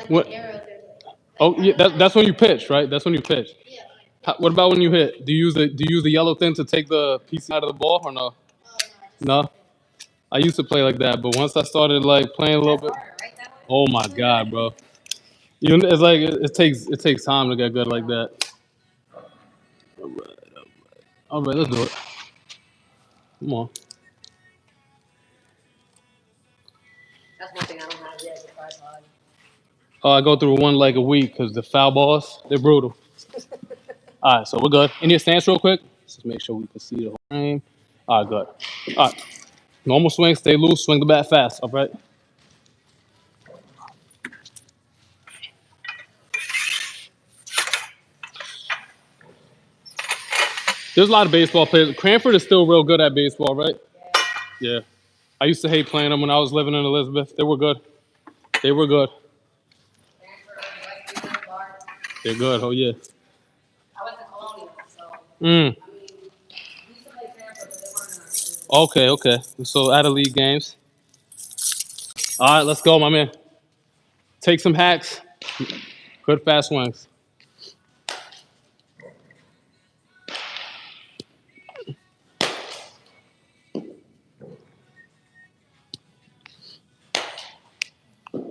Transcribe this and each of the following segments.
What? Oh yeah, that's when you pitch, right? That's when you pitch. What about when you hit? Do you use the yellow thing to take the piece out of the ball or no? No. I used to play like that, but once I started like playing a little bit, oh my god, bro! It's like it takes time to get good like that. All right, let's do it. Come on. Oh, I go through one like a week because the foul balls they're brutal. All right, so we're good. In your stance, real quick. Let's just make sure we can see the whole frame. All right, good. All right, normal swing, stay loose, swing the bat fast. All right. There's a lot of baseball players. Cranford is still real good at baseball, right? Yeah. I used to hate playing them when I was living in Elizabeth. They were good. They were good. They're good. Oh yeah. Mm. Okay. Okay. So out of league games. All right. Let's go, my man. Take some hacks. Good fast swings.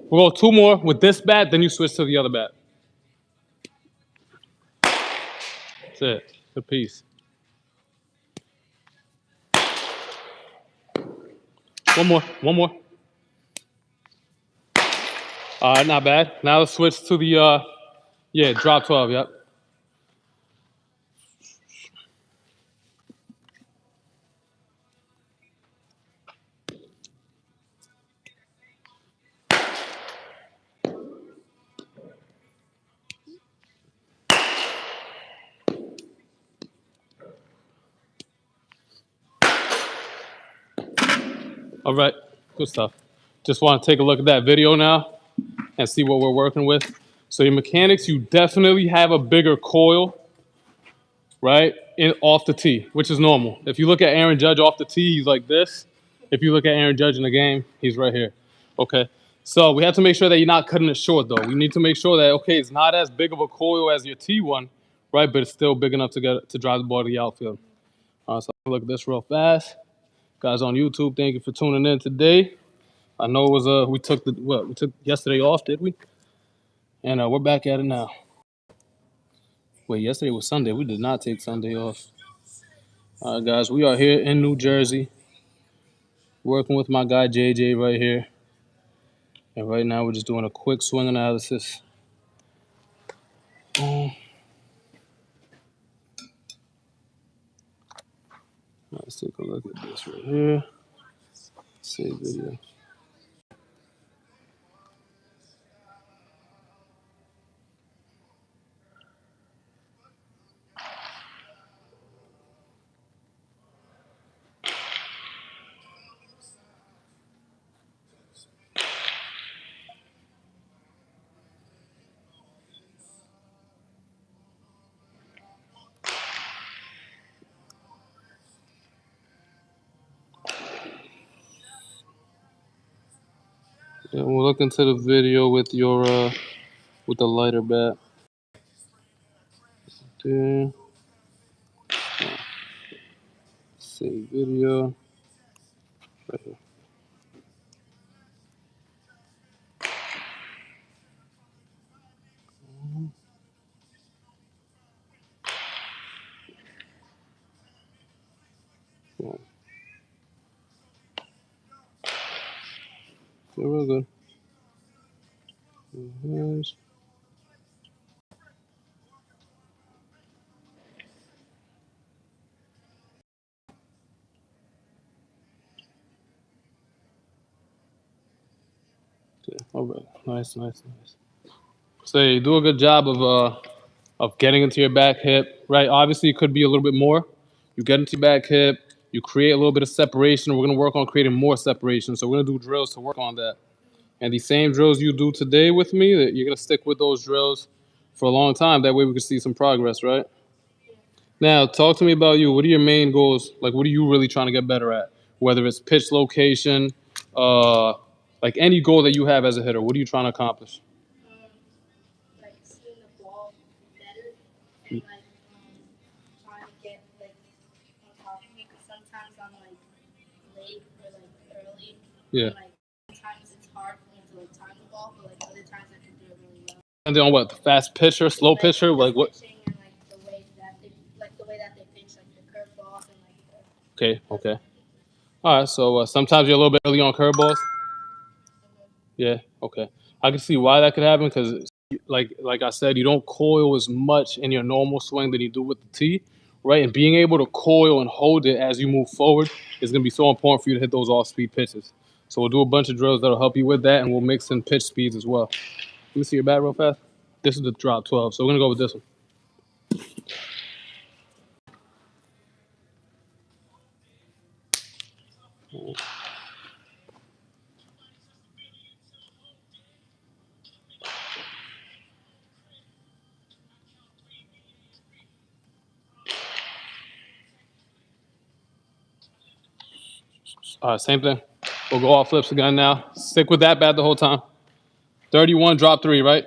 We'll go two more with this bat. Then you switch to the other bat. That's it. Good piece. One more. One more. All right. Not bad. Now let's switch to the yeah, drop 12. Yep. All right, good stuff. Just want to take a look at that video now and see what we're working with. So your mechanics, you definitely have a bigger coil, right, off the tee, which is normal. If you look at Aaron Judge off the tee, he's like this. If you look at Aaron Judge in the game, he's right here. Okay, so we have to make sure that you're not cutting it short, though. We need to make sure that, okay, it's not as big of a coil as your T one, right, but it's still big enough to drive the ball to the outfield. So look at this real fast. Guys on YouTube, thank you for tuning in today. I know it was we took yesterday off, did we? And we're back at it now. Wait, yesterday was Sunday. We did not take Sunday off. All right, guys, we are here in New Jersey, working with my guy JJ right here. And right now we're just doing a quick swing analysis. Let's take a look at this right here. Save video. Yeah, we'll look into the video with your with the lighter bat. There. Save video. Right here. Yeah. Yeah, real good. Yes. Okay. All right. Nice, nice, nice. So you do a good job of getting into your back hip, right? Obviously, it could be a little bit more. You get into your back hip, you create a little bit of separation. We're going to work on creating more separation. So we're going to do drills to work on that. And the same drills you do today with me, that you're going to stick with those drills for a long time. That way we can see some progress, right? Now, talk to me about you. What are your main goals? Like, what are you really trying to get better at? Whether it's pitch location, uh, Like any goal that you have as a hitter, what are you trying to accomplish? Like seeing the ball better and like trying to get like on top of me because sometimes I'm like late or like early. Yeah. And, like sometimes it's hard for me to like time the ball, but like other times I can do it really well. And then on what? The fast pitcher, slow Like pitcher, the like what? pitching and like the way that they pitch like the curveballs and like the Okay, okay. All right. So sometimes you're a little bit early on curveballs. Yeah. Okay. I can see why that could happen because, like I said, you don't coil as much in your normal swing than you do with the tee, right? And being able to coil and hold it as you move forward is going to be so important for you to hit those off-speed pitches. So we'll do a bunch of drills that'll help you with that, and we'll mix in pitch speeds as well. Let me see your bat real fast. This is the drop 12, so we're gonna go with this one. All right, same thing. We'll go off flips again now. Stick with that bat the whole time. 31, drop 3, right?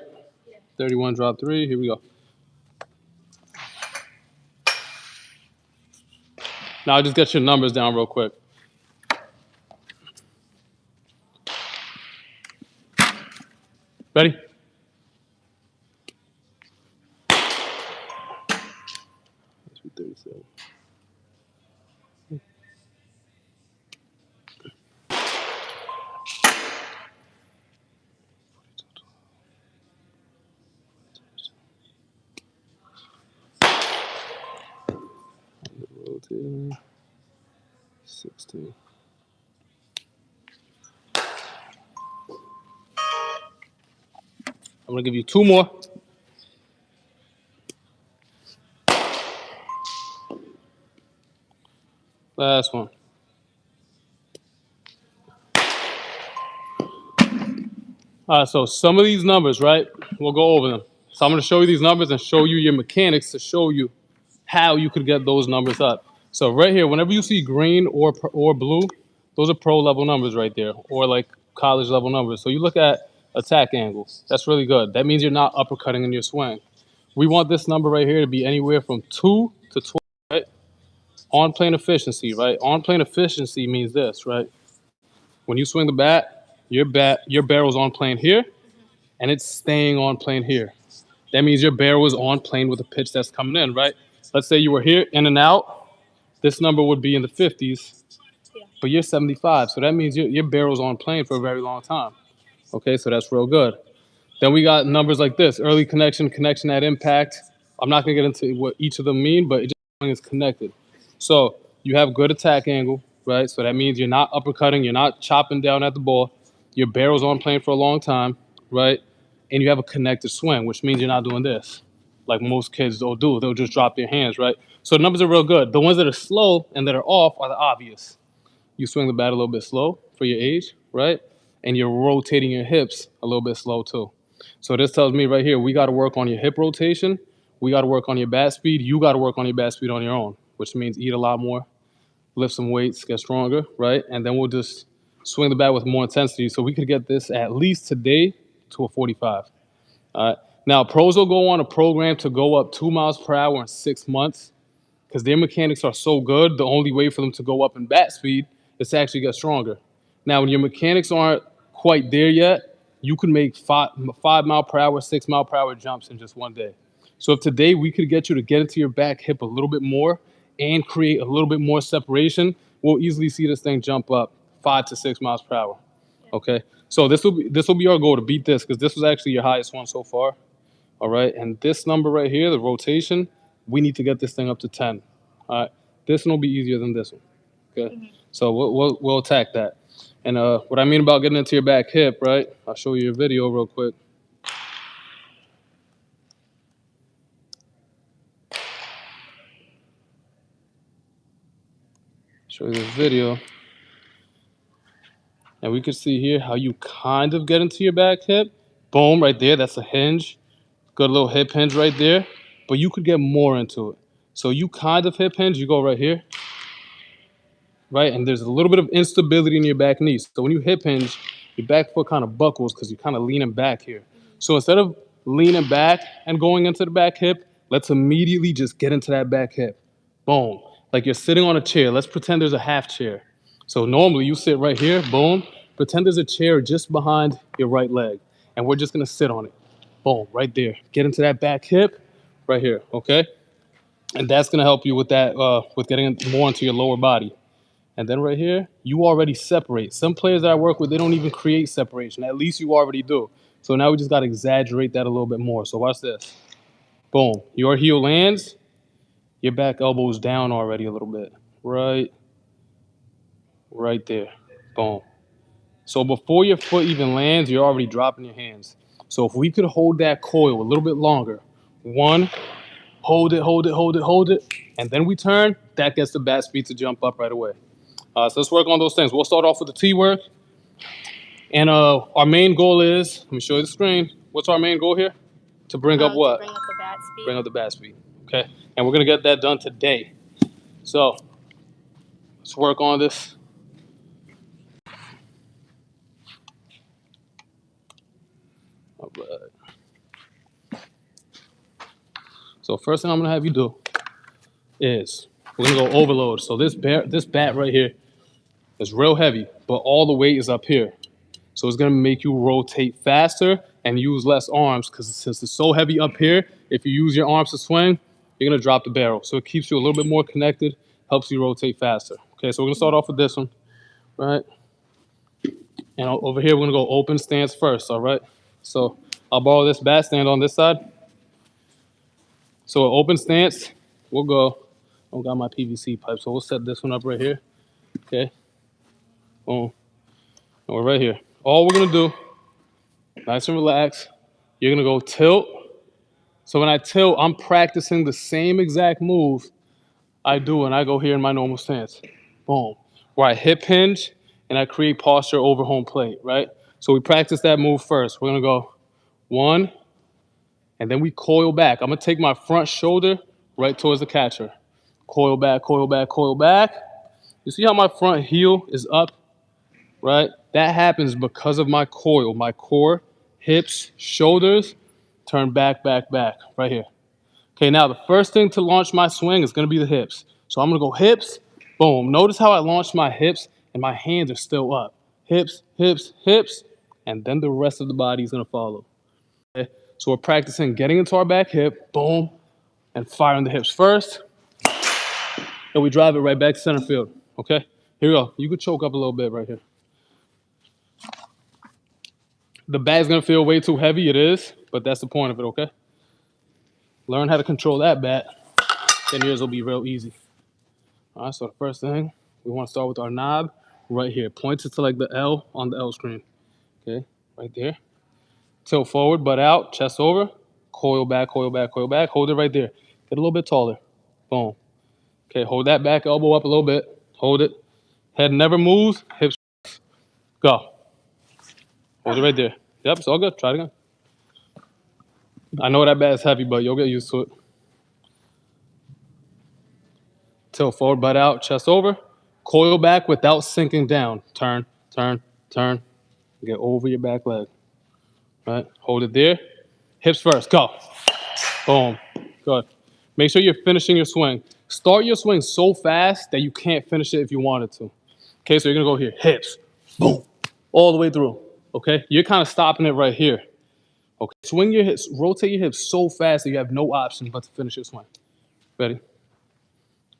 yeah. 31, drop 3. Here we go. Now I'll just get your numbers down real quick. Ready? Must be 37. Rotating. 16. I'm gonna give you 2 more. Last one. All right, so some of these numbers, right? We'll go over them. So I'm gonna show you these numbers and show you your mechanics to show you how you could get those numbers up. So right here, whenever you see green or blue, those are pro level numbers right there, or like college level numbers. So you look at attack angle. That's really good. That means you're not uppercutting in your swing. We want this number right here to be anywhere from 2 to 12, right? On plane efficiency, right? On plane efficiency means this, right? When you swing the bat, your barrel's on plane here, and it's staying on plane here. That means your barrel is on plane with the pitch that's coming in, right? Let's say you were here in and out. This number would be in the 50s, Yeah. but you're 75. So that means your barrel's on plane for a very long time. Okay, so that's real good. Then we got numbers like this: early connection, connection at impact. I'm not gonna get into what each of them mean, but it just is connected. So you have good attack angle, right? So that means you're not uppercutting, you're not chopping down at the ball. Your barrel's on plane for a long time, right? And you have a connected swing, which means you're not doing this, like most kids will do. They'll just drop their hands, right? So the numbers are real good. The ones that are slow and that are off are the obvious. You swing the bat a little bit slow for your age, right? And you're rotating your hips a little bit slow too. So this tells me right here, we got to work on your hip rotation. We got to work on your bat speed. You got to work on your bat speed on your own, which means eat a lot more, lift some weights, get stronger, right? And then we'll just swing the bat with more intensity. So we could get this at least today to a 45. All right. Now, pros will go on a program to go up 2 miles per hour in 6 months because their mechanics are so good. The only way for them to go up in bat speed is to actually get stronger. Now, when your mechanics aren't quite there yet, you can make 5 mile per hour, 6 mile per hour jumps in just one day. So if today we could get you to get into your back hip a little bit more and create a little bit more separation, we'll easily see this thing jump up 5 to 6 miles per hour. Okay. So this will be our goal to beat this because this was actually your highest one so far. All right. And this number right here, the rotation, we need to get this thing up to 10. All right. This one will be easier than this one. Okay. So we'll attack that. And what I mean about getting into your back hip, right? I'll show you a video real quick. Show you this video. And we can see here how you kind of get into your back hip. Boom, right there. That's a hinge. Good little hip hinge right there. But you could get more into it. So you kind of hip hinge, you go right here. Right? And there's a little bit of instability in your back knee. So when you hip hinge, your back foot kind of buckles because you're kind of leaning back here. So instead of leaning back and going into the back hip, let's immediately just get into that back hip. Boom. Like you're sitting on a chair. Let's pretend there's a half chair. So normally you sit right here, boom. Pretend there's a chair just behind your right leg. And we're just gonna sit on it. Boom, right there. Get into that back hip right here, okay? And that's gonna help you with that, with getting more into your lower body. And then right here, you already separate. Some players that I work with, they don't even create separation. At least you already do. So now we just got to exaggerate that a little bit more. So watch this. Boom. Your heel lands. Your back elbow's down already a little bit. Right there. Boom. So before your foot even lands, you're already dropping your hands. So if we could hold that coil a little bit longer. One, hold it, hold it, hold it, hold it. And then we turn, that gets the bat speed to jump up right away. So let's work on those things. We'll start off with the T work. And our main goal is, let me show you the screen. What's our main goal here? To bring up what? To bring up the bat speed. Bring up the bat speed. Okay. And we're going to get that done today. So let's work on this. All right. So first thing I'm going to have you do is we're going to go overload. So this bat right here is real heavy, but all the weight is up here. So it's going to make you rotate faster and use less arms because since it's so heavy up here, if you use your arms to swing, you're going to drop the barrel. So it keeps you a little bit more connected, helps you rotate faster. Okay, so we're going to start off with this one, right? And over here, we're going to go open stance first, all right? So I'll borrow this bat, stand on this side. So open stance, we'll go. I don't got my PVC pipe, so we'll set this one up right here. Okay, boom. And we're right here. All we're going to do, nice and relaxed, you're going to go tilt. So when I tilt, I'm practicing the same exact move I do when I go here in my normal stance. Boom. Where I hip hinge and I create posture over home plate, right? So we practice that move first. We're going to go one, and then we coil back. I'm going to take my front shoulder right towards the catcher. Coil back, coil back, coil back. You see how my front heel is up, right? That happens because of my coil, my core, hips, shoulders, turn back, back, back, right here. Okay, now the first thing to launch my swing is going to be the hips. So I'm going to go hips, boom. Notice how I launched my hips and my hands are still up. Hips, hips, hips, and then the rest of the body is going to follow. Okay? So we're practicing getting into our back hip, boom, and firing the hips first. And we drive it right back to center field. Okay, here we go. You could choke up a little bit right here. The bat's going to feel way too heavy. It is, but that's the point of it, okay? Learn how to control that bat, then yours will be real easy. All right, so the first thing, we want to start with our knob right here. Point it to like the L on the L screen. Okay, right there. Tilt forward, butt out, chest over, coil back, coil back, coil back. Hold it right there. Get a little bit taller. Boom. Okay, hold that back elbow up a little bit. Hold it. Head never moves. Hips. Go. Hold it right there. Yep, it's all good. Try it again. I know that bat is heavy, but you'll get used to it. Tilt forward, butt out, chest over. Coil back without sinking down. Turn, turn, turn. Get over your back leg. Right? Hold it there. Hips first. Go. Boom. Good. Make sure you're finishing your swing. Start your swing so fast that you can't finish it if you wanted to. Okay, so you're going to go here. Hips. Boom. All the way through. Okay? You're kind of stopping it right here. Okay? Swing your hips. Rotate your hips so fast that you have no option but to finish your swing. Ready?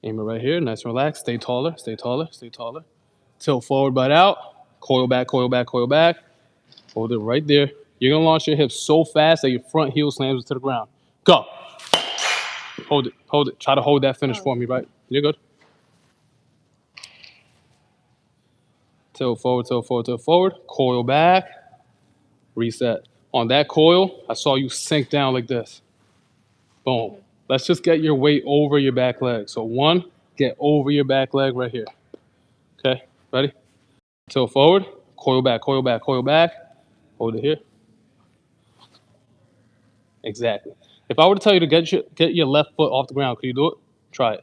Aim it right here. Nice and relaxed. Stay taller. Stay taller. Stay taller. Tilt forward, butt out. Coil back, coil back, coil back. Hold it right there. You're going to launch your hips so fast that your front heel slams to the ground. Go. Hold it. Hold it. Try to hold that finish for me, right? You're good. Tilt forward, tilt forward, tilt forward. Coil back. Reset. On that coil, I saw you sink down like this. Boom. Let's just get your weight over your back leg. So one, get over your back leg right here. Okay, ready? Tilt forward, coil back, coil back, coil back. Hold it here. Exactly. If I were to tell you to get your left foot off the ground, could you do it? Try it.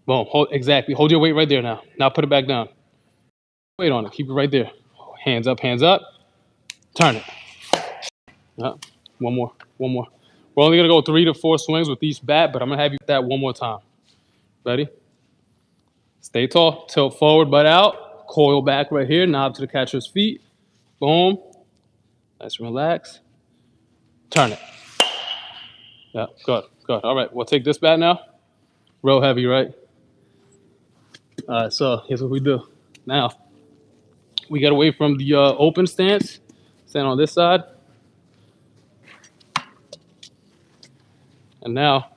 Boom. Hold, exactly. Hold your weight right there now. Now put it back down. Weight on it. Keep it right there. Hands up, turn it. Yep. One more, one more. We're only gonna go 3 to 4 swings with each bat, but I'm gonna have you do that one more time. Ready? Stay tall, tilt forward, butt out, coil back right here, knob to the catcher's feet. Boom. Nice and relax. Turn it. Yeah, good, good. All right, we'll take this bat now. Real heavy, right? All right, so here's what we do. Now, we get away from the open stance. Stand on this side. And now,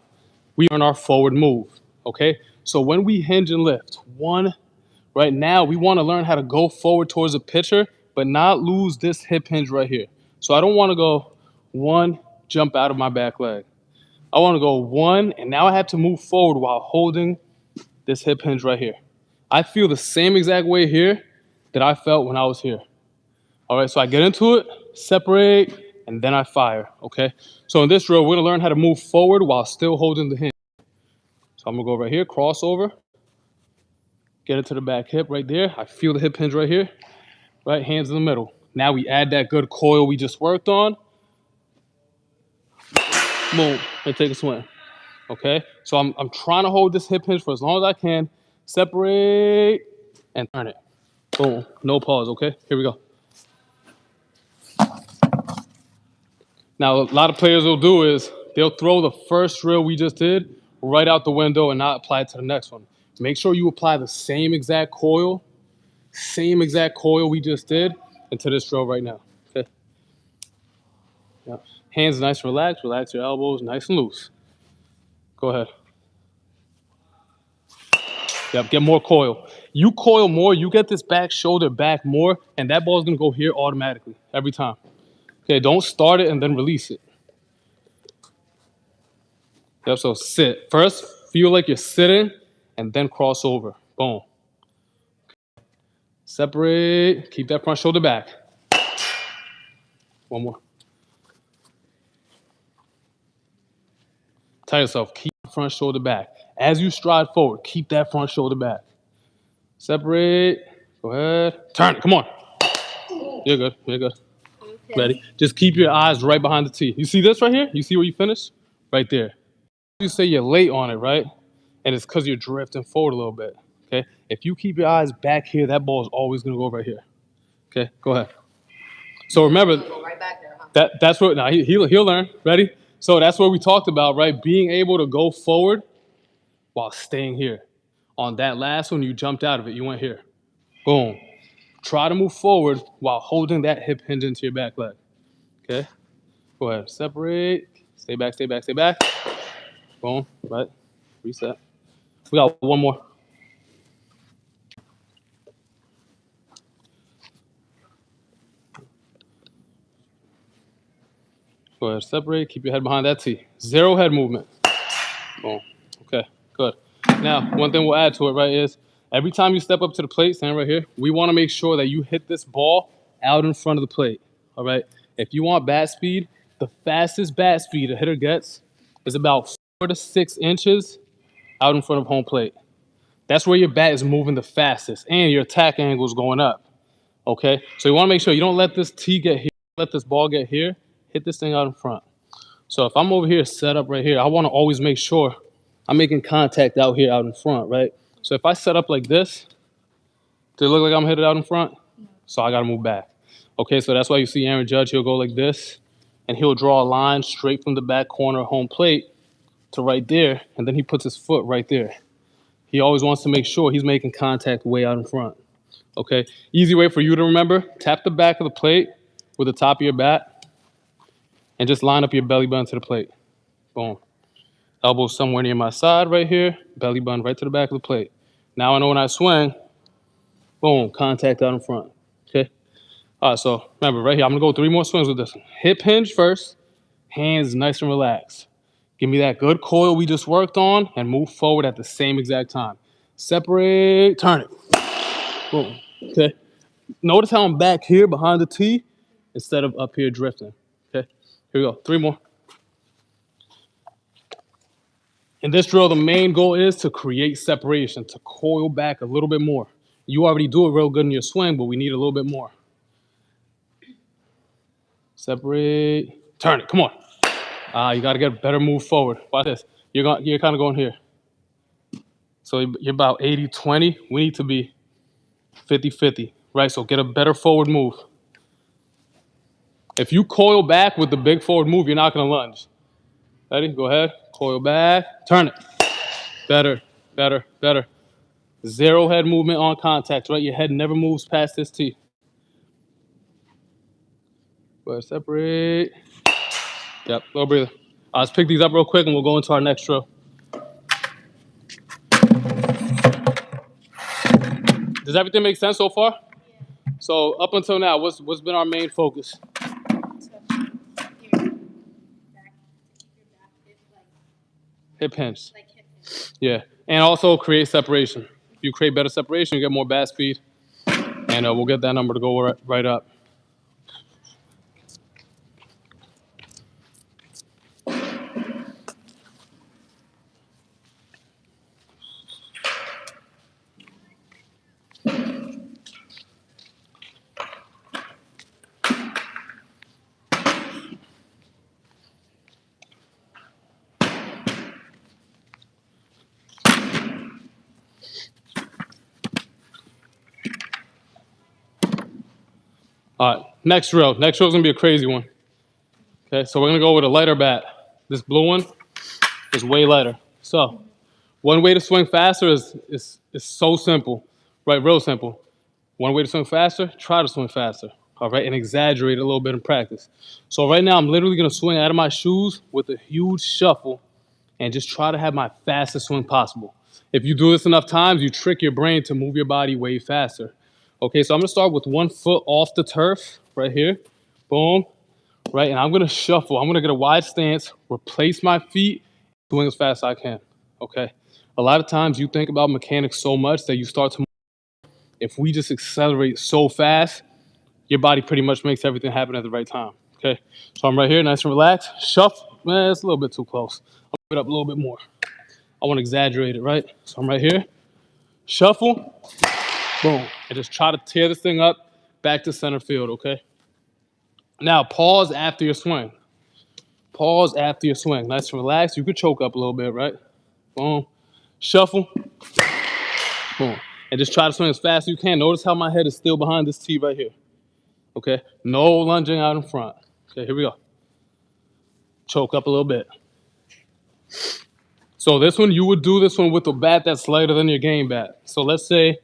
we are in our forward move, okay? So when we hinge and lift, one, right now, we want to learn how to go forward towards the pitcher, but not lose this hip hinge right here. So I don't want to go one, jump out of my back leg. I want to go one, and now I have to move forward while holding this hip hinge right here. I feel the same exact way here that I felt when I was here. All right, so I get into it, separate, and then I fire, okay? So in this drill, we're gonna learn how to move forward while still holding the hinge. So I'm gonna go right here, crossover, get it to the back hip right there. I feel the hip hinge right here, right? Hands in the middle. Now we add that good coil we just worked on. Boom, and take a swing. Okay, so I'm trying to hold this hip hinge for as long as I can. Separate and turn it. Boom, no pause. Okay, here we go. Now a lot of players will do is they'll throw the first drill we just did right out the window and not apply it to the next one. Make sure you apply the same exact coil we just did into this drill right now. Okay. Yep. Hands nice and relaxed. Relax your elbows nice and loose. Go ahead. Yep, get more coil. You coil more, you get this back shoulder back more, and that ball's gonna go here automatically every time. Okay, don't start it and then release it. Yep, so sit. First, feel like you're sitting, and then cross over. Boom. Separate, keep that front shoulder back. One more. Tell yourself, keep the front shoulder back. As you stride forward, keep that front shoulder back. Separate, go ahead. Turn, come on. You're good, you're good. Okay. Ready? Just keep your eyes right behind the tee. You see this right here? You see where you finish? Right there. You say you're late on it, right? And it's because you're drifting forward a little bit, okay? If you keep your eyes back here, that ball is always going to go right here. Okay, go ahead. So remember, go right back there, huh? That's what, now he'll learn. Ready? So that's what we talked about, right? Being able to go forward while staying here. On that last one, you jumped out of it. You went here. Boom. Try to move forward while holding that hip hinge into your back leg. Okay? Go ahead. Separate. Stay back, stay back, stay back. Boom. Right. Reset. We got one more. Go ahead. Separate. Keep your head behind that tee. Zero head movement. Boom. Okay. Good. Now, one thing we'll add to it, right, is every time you step up to the plate, stand right here, we want to make sure that you hit this ball out in front of the plate. All right? If you want bat speed, the fastest bat speed a hitter gets is about 4 to 6 inches out in front of home plate. That's where your bat is moving the fastest, and your attack angle is going up. Okay? So you want to make sure you don't let this tee get here, let this ball get here, hit this thing out in front. So if I'm over here set up right here, I want to always make sure I'm making contact out here out in front, right? So if I set up like this, does it look like I'm headed out in front? So I got to move back. Okay, so that's why you see Aaron Judge, he'll go like this, and he'll draw a line straight from the back corner of home plate to right there, and then he puts his foot right there. He always wants to make sure he's making contact way out in front. Okay, easy way for you to remember, tap the back of the plate with the top of your bat, and just line up your belly button to the plate. Boom. Elbow somewhere near my side right here, belly button right to the back of the plate. Now I know when I swing, boom, contact out in front. Okay? All right, so remember, right here, I'm going to go 3 more swings with this one. Hip hinge first, hands nice and relaxed. Give me that good coil we just worked on and move forward at the same exact time. Separate, turn it. Boom. Okay? Notice how I'm back here behind the tee instead of up here drifting. Okay? Here we go. 3 more. In this drill, the main goal is to create separation, to coil back a little bit more. You already do it real good in your swing, but we need a little bit more. Separate. Turn it. Come on. You got to get a better move forward. Watch this. You're kind of going here. So you're about 80-20. We need to be 50-50, right? So get a better forward move. If you coil back with the big forward move, you're not going to lunge. Ready? Go ahead. Coil back. Turn it. Better, better, better. Zero head movement on contact, right? Your head never moves past this T. But separate. Yep, little breather. Let's pick these up real quick and we'll go into our next drill. Does everything make sense so far? Yeah. So up until now, what's been our main focus? Hip hinge. Like hip hinge. Yeah, and also create separation. If you create better separation, you get more bat speed, and we'll get that number to go right up. All right, next drill. Next drill is gonna be a crazy one. Okay, so we're gonna go with a lighter bat. This blue one is way lighter. So one way to swing faster is so simple, right? Real simple. One way to swing faster, try to swing faster, all right? And exaggerate a little bit in practice. So right now, I'm literally gonna swing out of my shoes with a huge shuffle and just try to have my fastest swing possible. If you do this enough times, you trick your brain to move your body way faster. Okay, so I'm gonna start with 1 foot off the turf right here. Boom, right? And I'm gonna shuffle. I'm gonna get a wide stance, replace my feet, swing as fast as I can, okay? A lot of times you think about mechanics so much that you start to move. If we just accelerate so fast, your body pretty much makes everything happen at the right time, okay? So I'm right here, nice and relaxed. Shuffle, man, it's a little bit too close. I'll put it up a little bit more. I wanna exaggerate it, right? So I'm right here, shuffle, boom, and just try to tear this thing up back to center field, okay? Now, pause after your swing. Pause after your swing. Nice and relaxed. You could choke up a little bit, right? Boom. Shuffle. Boom. And just try to swing as fast as you can. Notice how my head is still behind this tee right here. Okay? No lunging out in front. Okay, here we go. Choke up a little bit. So this one, you would do this one with a bat that's lighter than your game bat. So let's say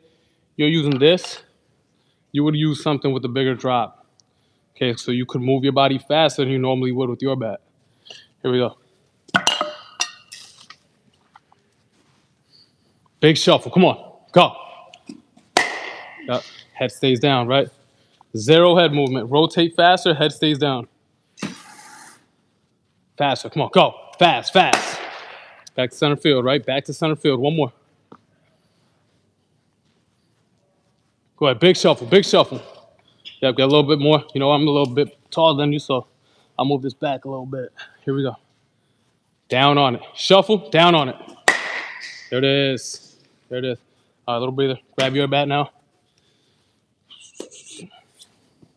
you're using this. You would use something with a bigger drop. Okay, so you could move your body faster than you normally would with your bat. Here we go. Big shuffle. Come on. Go. Yep. Head stays down, right? Zero head movement. Rotate faster. Head stays down. Faster. Come on. Go. Fast. Fast. Back to center field, right? Back to center field. One more. Go ahead. Big shuffle. Big shuffle. Yep. Get a little bit more. You know, I'm a little bit taller than you, so I'll move this back a little bit. Here we go. Down on it. Shuffle. Down on it. There it is. There it is. All right, little breather. Grab your bat now.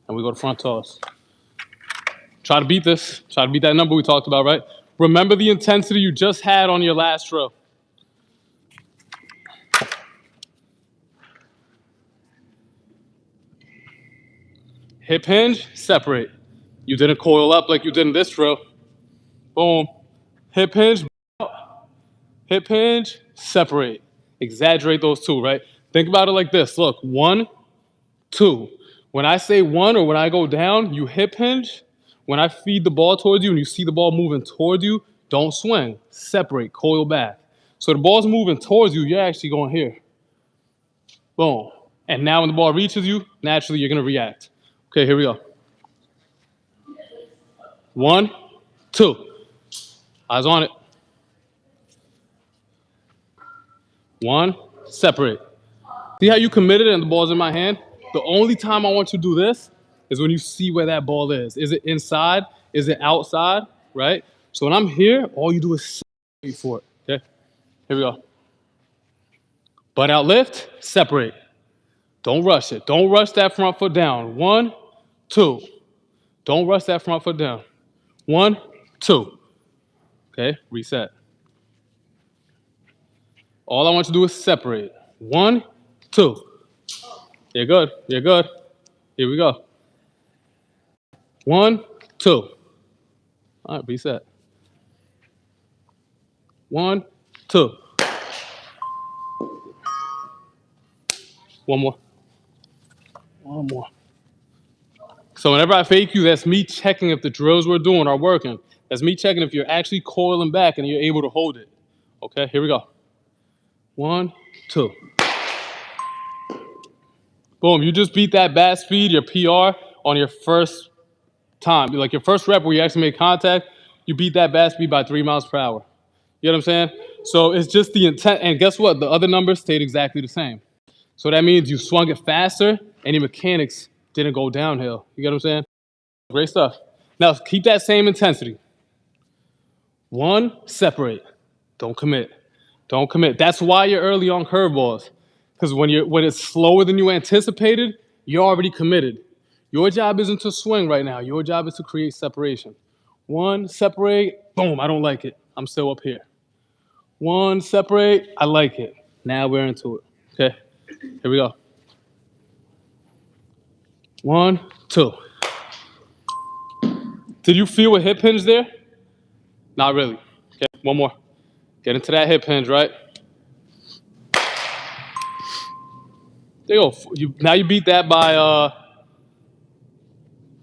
And we go to front toss. Try to beat this. Try to beat that number we talked about, right? Remember the intensity you just had on your last drill. Hip hinge, separate. You didn't coil up like you did in this drill. Boom. Hip hinge, hip hinge, separate. Exaggerate those two, right? Think about it like this. Look, 1, 2. When I say 1 or when I go down, you hip hinge. When I feed the ball towards you and you see the ball moving toward you, don't swing. Separate, coil back. So the ball's moving towards you, you're actually going here. Boom. And now when the ball reaches you, naturally you're going to react. Okay, here we go. 1, 2. Eyes on it. 1, separate. See how you committed and the ball's in my hand? The only time I want you to do this is when you see where that ball is. Is it inside? Is it outside? Right? So when I'm here, all you do is wait for it. Okay? Here we go. Butt out lift, separate. Don't rush it. Don't rush that front foot down. 1, 2. Don't rush that front foot down. 1, 2. Okay, reset. All I want you to do is separate. 1, 2. You're good. You're good. Here we go. 1, 2. All right, reset. 1, 2. One more. One more. So whenever I fake you, that's me checking if the drills we're doing are working. That's me checking if you're actually coiling back and you're able to hold it. Okay, here we go. 1, 2. Boom, you just beat that bat speed, your PR, on your first time. Like your first rep where you actually make contact, you beat that bat speed by 3 miles per hour. You know what I'm saying? So it's just the intent. And guess what? The other numbers stayed exactly the same. So that means you swung it faster and your mechanics didn't go downhill. You get what I'm saying? Great stuff. Now keep that same intensity. 1, separate. Don't commit. Don't commit. That's why you're early on curveballs. Because when it's slower than you anticipated, you're already committed. Your job isn't to swing right now. Your job is to create separation. 1, separate. Boom, I don't like it. I'm still up here. 1, separate. I like it. Now we're into it. Okay, here we go. 1, 2. Did you feel a hip hinge there? Not really. Okay, one more. Get into that hip hinge, right? There you go. Now you beat that by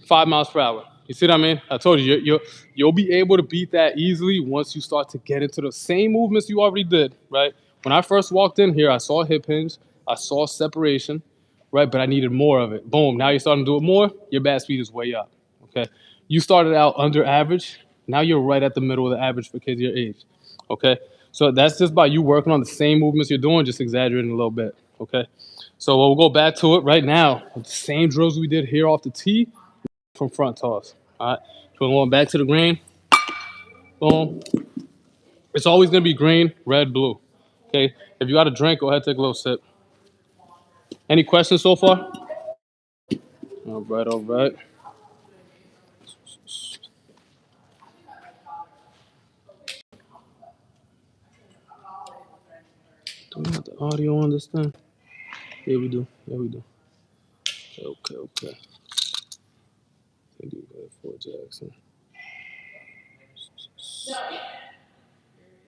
5 miles per hour. You see what I mean? I told you, you'll be able to beat that easily once you start to get into the same movements you already did, right? When I first walked in here, I saw hip hinge, I saw separation, right? But I needed more of it. Boom, now you're starting to do it more, your bat speed is way up, okay? You started out under average, now you're right at the middle of the average for kids your age, okay? So that's just by you working on the same movements you're doing, just exaggerating a little bit, okay? So we'll go back to it right now. The same drills we did here off the tee, from front toss. All right. So we're going back to the green. Boom. It's always going to be green, red, blue. Okay. If you got a drink, go ahead, take a little sip. Any questions so far? All right. All right. Do we have the audio on this thing? Yeah, we do. Yeah, we do. Okay. Okay. Thank you for Jackson.